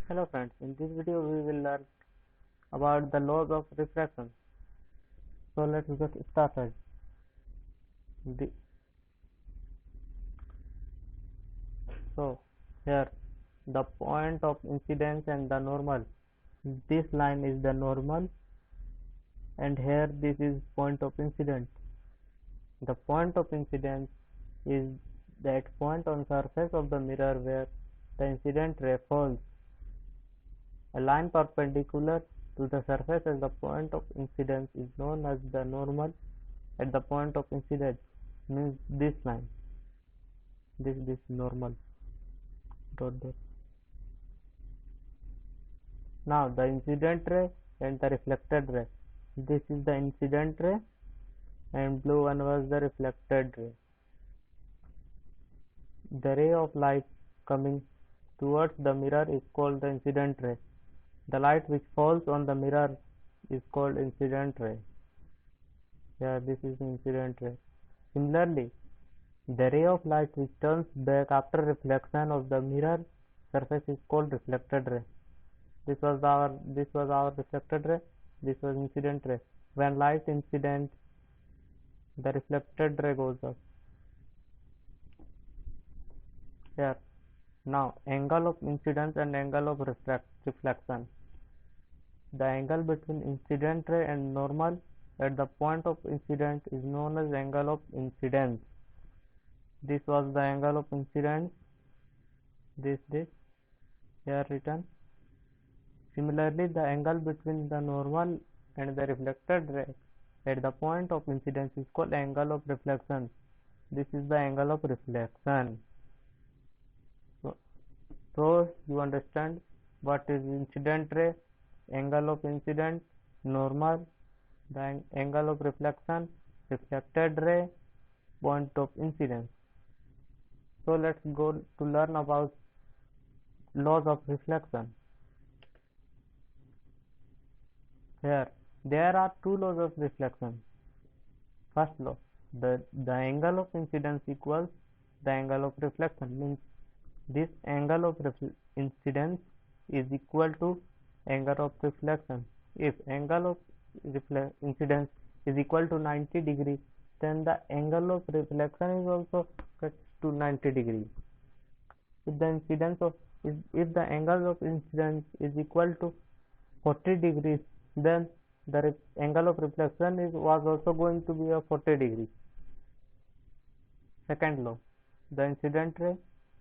Hello friends, in this video we will learn about the laws of refraction. So let's get started. The, so here the point of incidence and the normal. This line is the normal and here this is point of incidence. The point of incidence is that point on surface of the mirror where the incident ray falls. A line perpendicular to the surface as the point of incidence is known as the normal at the point of incidence, means this line, this normal dot dot. Now the incident ray and the reflected ray. This is the incident ray and blue one was the reflected ray. The ray of light coming towards the mirror is called the incident ray. The light which falls on the mirror is called incident ray. Here this is the incident ray. Similarly, the ray of light which turns back after reflection of the mirror surface is called reflected ray. This was our reflected ray. This was incident ray. When light incident, the reflected ray goes up. Here, now angle of incidence and angle of reflection. The angle between incident ray and normal at the point of incident is known as angle of incidence. This was the angle of incidence. This here written. Similarly, the angle between the normal and the reflected ray at the point of incidence is called angle of reflection. This is the angle of reflection. So you understand what is incident ray, angle of incidence, normal, the angle of reflection, reflected ray, point of incidence. So let's go to learn about laws of reflection. Here there are two laws of reflection. First law, the angle of incidence equals the angle of reflection, means this angle of incidence is equal to angle of reflection. If angle of incidence is equal to 90 degrees, then the angle of reflection is also to 90 degrees. If the angle of incidence is equal to 40 degrees, then the angle of reflection was also going to be a 40 degrees. Second law, the incident ray,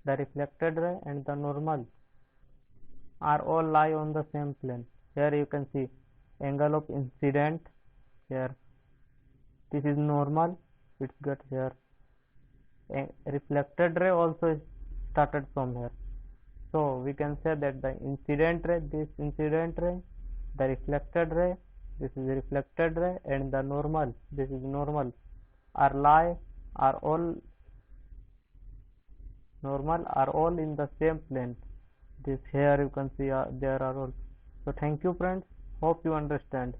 the reflected ray and the normal are all lie on the same plane. Here you can see angle of incident. Here this is normal, it gets here. Reflected ray also is started from here. So we can say that the incident ray, this incident ray, the reflected ray, this is reflected ray, and the normal, this is normal, are all in the same plane. This here you can see there are all. So thank you friends, hope you understand.